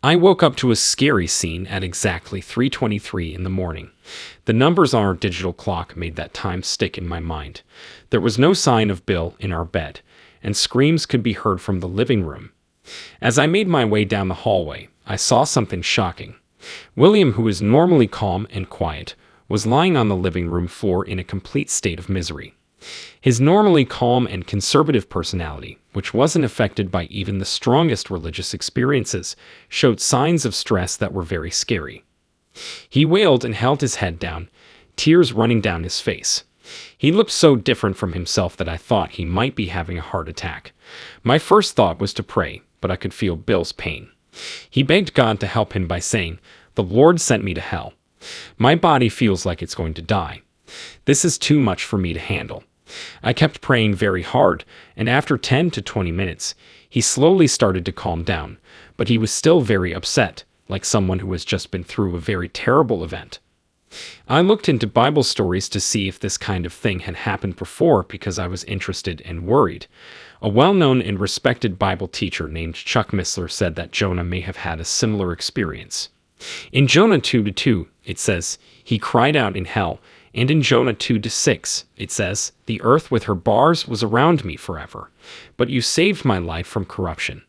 I woke up to a scary scene at exactly 3:23 in the morning. The numbers on our digital clock made that time stick in my mind. There was no sign of Bill in our bed, and screams could be heard from the living room. As I made my way down the hallway, I saw something shocking. William, who is normally calm and quiet, was lying on the living room floor in a complete state of misery. His normally calm and conservative personality, which wasn't affected by even the strongest religious experiences, showed signs of stress that were very scary. He wailed and held his head down, tears running down his face. He looked so different from himself that I thought he might be having a heart attack. My first thought was to pray, but I could feel Bill's pain. He begged God to help him by saying, "The Lord sent me to hell. My body feels like it's going to die. This is too much for me to handle." I kept praying very hard, and after 10 to 20 minutes, he slowly started to calm down, but he was still very upset, like someone who has just been through a very terrible event. I looked into Bible stories to see if this kind of thing had happened before because I was interested and worried. A well-known and respected Bible teacher named Chuck Missler said that Jonah may have had a similar experience. In Jonah 2:2, it says, "He cried out in hell," and in Jonah 2:6, it says, "The earth with her bars was around me forever, but you saved my life from corruption."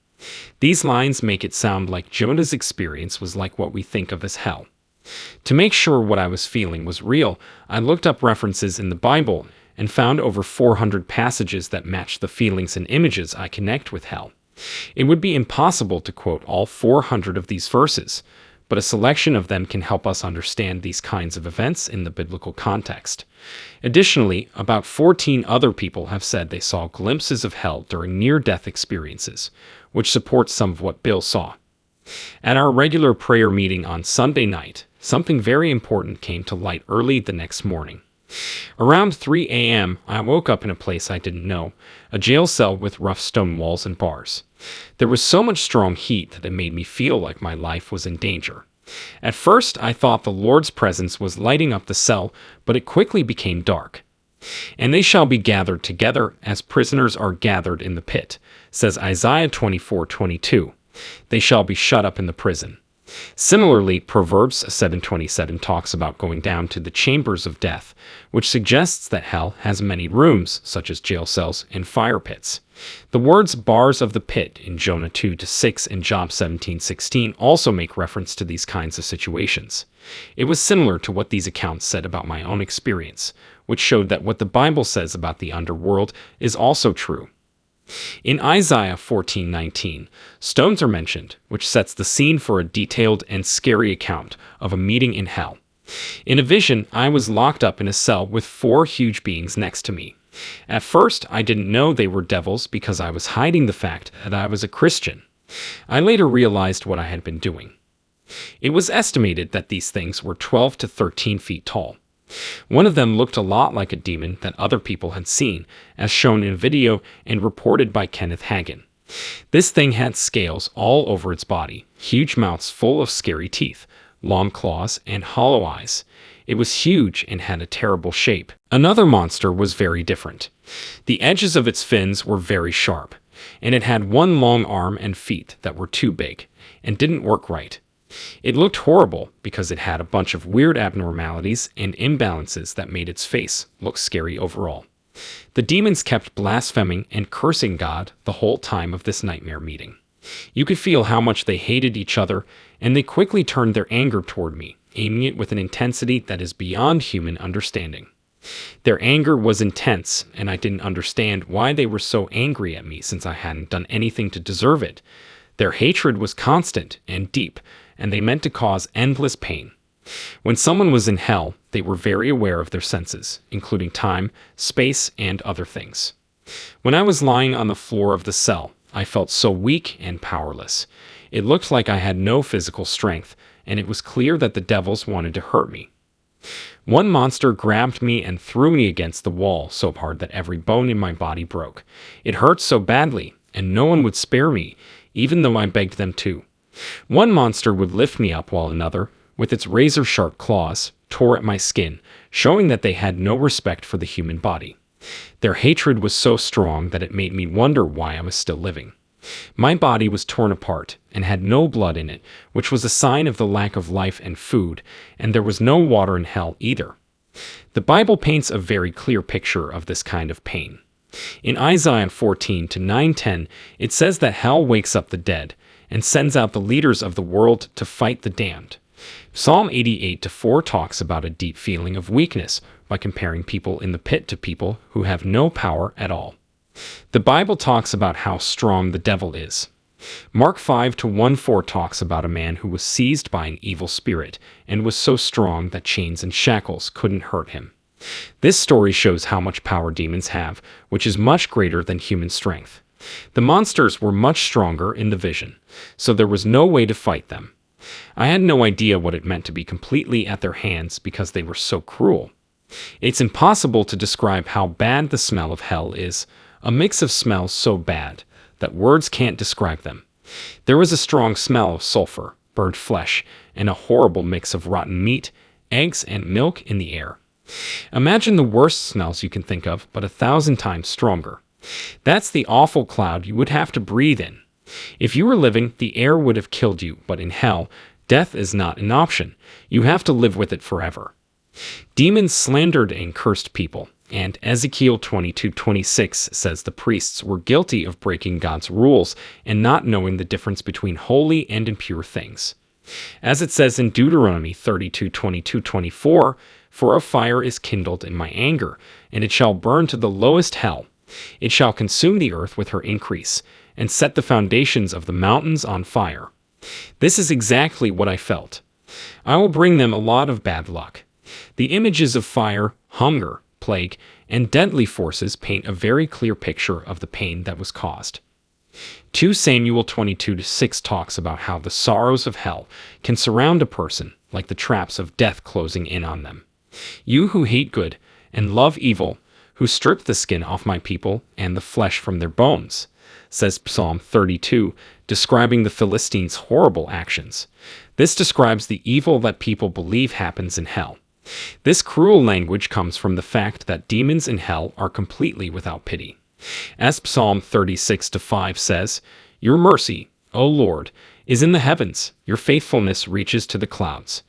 These lines make it sound like Jonah's experience was like what we think of as hell. To make sure what I was feeling was real, I looked up references in the Bible and found over 400 passages that match the feelings and images I connect with hell. It would be impossible to quote all 400 of these verses, but a selection of them can help us understand these kinds of events in the biblical context. Additionally, about 14 other people have said they saw glimpses of hell during near-death experiences, which supports some of what Bill saw. At our regular prayer meeting on Sunday night, something very important came to light early the next morning. Around 3 a.m., I woke up in a place I didn't know, a jail cell with rough stone walls and bars. There was so much strong heat that it made me feel like my life was in danger. At first, I thought the Lord's presence was lighting up the cell, but it quickly became dark. "And they shall be gathered together as prisoners are gathered in the pit," says Isaiah 24:22. "They shall be shut up in the prison." Similarly, Proverbs 7:27 talks about going down to the chambers of death, which suggests that hell has many rooms, such as jail cells and fire pits. The words "bars of the pit" in Jonah 2:6 and Job 17:16 also make reference to these kinds of situations. It was similar to what these accounts said about my own experience, which showed that what the Bible says about the underworld is also true. In Isaiah 14:19, stones are mentioned, which sets the scene for a detailed and scary account of a meeting in hell. In a vision, I was locked up in a cell with 4 huge beings next to me. At first, I didn't know they were devils because I was hiding the fact that I was a Christian. I later realized what I had been doing. It was estimated that these things were 12 to 13 feet tall. One of them looked a lot like a demon that other people had seen, as shown in a video and reported by Kenneth Hagin. This thing had scales all over its body, huge mouths full of scary teeth, long claws, and hollow eyes. It was huge and had a terrible shape. Another monster was very different. The edges of its fins were very sharp, and it had one long arm and feet that were too big and didn't work right. It looked horrible because it had a bunch of weird abnormalities and imbalances that made its face look scary overall. The demons kept blaspheming and cursing God the whole time of this nightmare meeting. You could feel how much they hated each other, and they quickly turned their anger toward me, aiming it with an intensity that is beyond human understanding. Their anger was intense, and I didn't understand why they were so angry at me since I hadn't done anything to deserve it. Their hatred was constant and deep, and they meant to cause endless pain. When someone was in hell, they were very aware of their senses, including time, space, and other things. When I was lying on the floor of the cell, I felt so weak and powerless. It looked like I had no physical strength, and it was clear that the devils wanted to hurt me. One monster grabbed me and threw me against the wall so hard that every bone in my body broke. It hurt so badly, and no one would spare me, even though I begged them to. One monster would lift me up while another, with its razor-sharp claws, tore at my skin, showing that they had no respect for the human body. Their hatred was so strong that it made me wonder why I was still living. My body was torn apart and had no blood in it, which was a sign of the lack of life and food, and there was no water in hell either. The Bible paints a very clear picture of this kind of pain. In Isaiah 14 to 9:10, it says that hell wakes up the dead and sends out the leaders of the world to fight the damned. Psalm 88 to 4 talks about a deep feeling of weakness by comparing people in the pit to people who have no power at all. The Bible talks about how strong the devil is. Mark 5 to 1:4 talks about a man who was seized by an evil spirit and was so strong that chains and shackles couldn't hurt him. This story shows how much power demons have, which is much greater than human strength. The monsters were much stronger in the vision, so there was no way to fight them. I had no idea what it meant to be completely at their hands because they were so cruel. It's impossible to describe how bad the smell of hell is, a mix of smells so bad that words can't describe them. There was a strong smell of sulfur, burnt flesh, and a horrible mix of rotten meat, eggs, and milk in the air. Imagine the worst smells you can think of, but 1,000 times stronger. That's the awful cloud you would have to breathe in. If you were living, the air would have killed you, but in hell, death is not an option. You have to live with it forever. Demons slandered and cursed people, and Ezekiel 22:26 says the priests were guilty of breaking God's rules and not knowing the difference between holy and impure things. As it says in Deuteronomy 32:22-24, "For a fire is kindled in my anger, and it shall burn to the lowest hell. It shall consume the earth with her increase, and set the foundations of the mountains on fire." This is exactly what I felt. I will bring them a lot of bad luck. The images of fire, hunger, plague, and deadly forces paint a very clear picture of the pain that was caused. 2 Samuel 22:6 talks about how the sorrows of hell can surround a person like the traps of death closing in on them. "You who hate good and love evil, who strip the skin off my people and the flesh from their bones," says Psalm 32, describing the Philistines' horrible actions. This describes the evil that people believe happens in hell. This cruel language comes from the fact that demons in hell are completely without pity. As Psalm 36:5 says, "Your mercy, O Lord, is in the heavens, your faithfulness reaches to the clouds."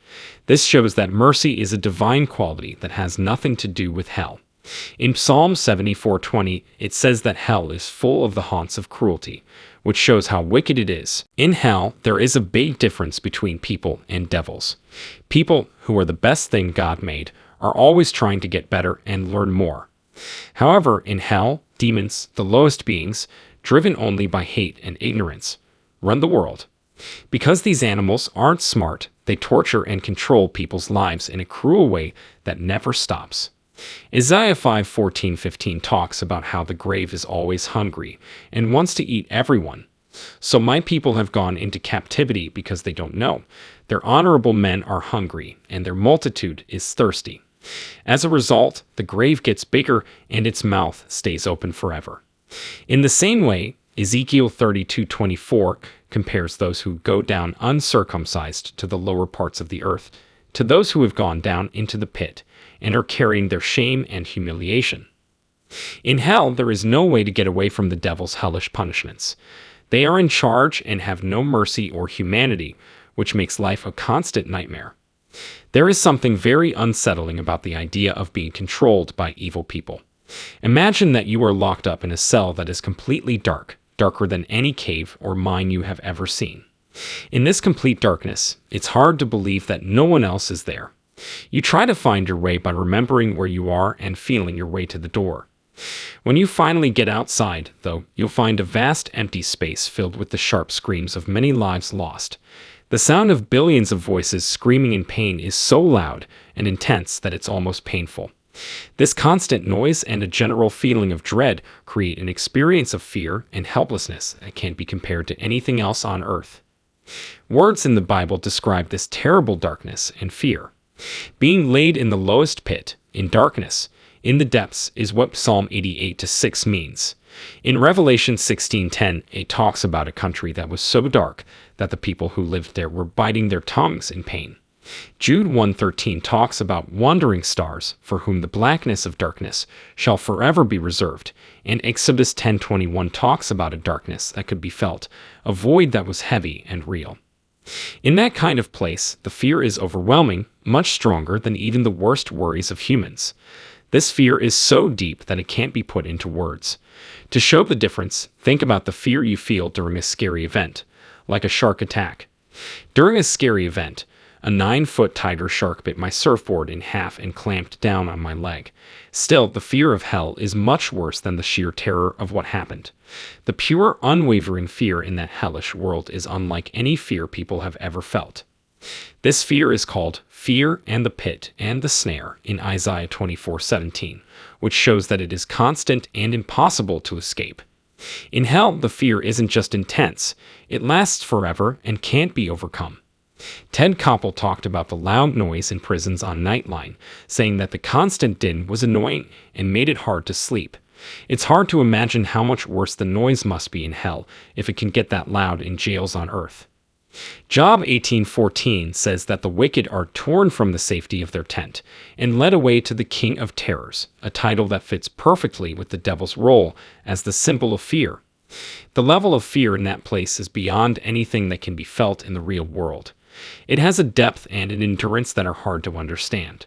This shows that mercy is a divine quality that has nothing to do with hell. In Psalm 74:20, it says that hell is full of the haunts of cruelty, which shows how wicked it is. In hell, there is a big difference between people and devils. People, who are the best thing God made, are always trying to get better and learn more. However, in hell, demons, the lowest beings, driven only by hate and ignorance, run the world. Because these animals aren't smart, they torture and control people's lives in a cruel way that never stops. Isaiah 5:14-15 talks about how the grave is always hungry and wants to eat everyone. So my people have gone into captivity because they don't know. Their honorable men are hungry, and their multitude is thirsty. As a result, the grave gets bigger and its mouth stays open forever. In the same way, Ezekiel 32:24 compares those who go down uncircumcised to the lower parts of the earth, to those who have gone down into the pit and are carrying their shame and humiliation. In hell, there is no way to get away from the devil's hellish punishments. They are in charge and have no mercy or humanity, which makes life a constant nightmare. There is something very unsettling about the idea of being controlled by evil people. Imagine that you are locked up in a cell that is completely dark, darker than any cave or mine you have ever seen. In this complete darkness, it's hard to believe that no one else is there. You try to find your way by remembering where you are and feeling your way to the door. When you finally get outside, though, you'll find a vast empty space filled with the sharp screams of many lives lost. The sound of billions of voices screaming in pain is so loud and intense that it's almost painful. This constant noise and a general feeling of dread create an experience of fear and helplessness that can't be compared to anything else on earth. Words in the Bible describe this terrible darkness and fear. Being laid in the lowest pit, in darkness, in the depths, is what Psalm 88:6 means. In Revelation 16:10, it talks about a country that was so dark that the people who lived there were biting their tongues in pain. Jude 1:13 talks about wandering stars, for whom the blackness of darkness shall forever be reserved, and Exodus 10:21 talks about a darkness that could be felt, a void that was heavy and real. In that kind of place, the fear is overwhelming, much stronger than even the worst worries of humans. This fear is so deep that it can't be put into words. To show the difference, think about the fear you feel during a scary event, like a shark attack. During a scary event, a 9-foot tiger shark bit my surfboard in half and clamped down on my leg. Still, the fear of hell is much worse than the sheer terror of what happened. The pure, unwavering fear in that hellish world is unlike any fear people have ever felt. This fear is called fear and the pit and the snare in Isaiah 24:17, which shows that it is constant and impossible to escape. In hell, the fear isn't just intense, it lasts forever and can't be overcome. Ted Koppel talked about the loud noise in prisons on Nightline, saying that the constant din was annoying and made it hard to sleep. It's hard to imagine how much worse the noise must be in hell if it can get that loud in jails on earth. Job 18:14 says that the wicked are torn from the safety of their tent and led away to the King of Terrors, a title that fits perfectly with the devil's role as the symbol of fear. The level of fear in that place is beyond anything that can be felt in the real world. It has a depth and an endurance that are hard to understand.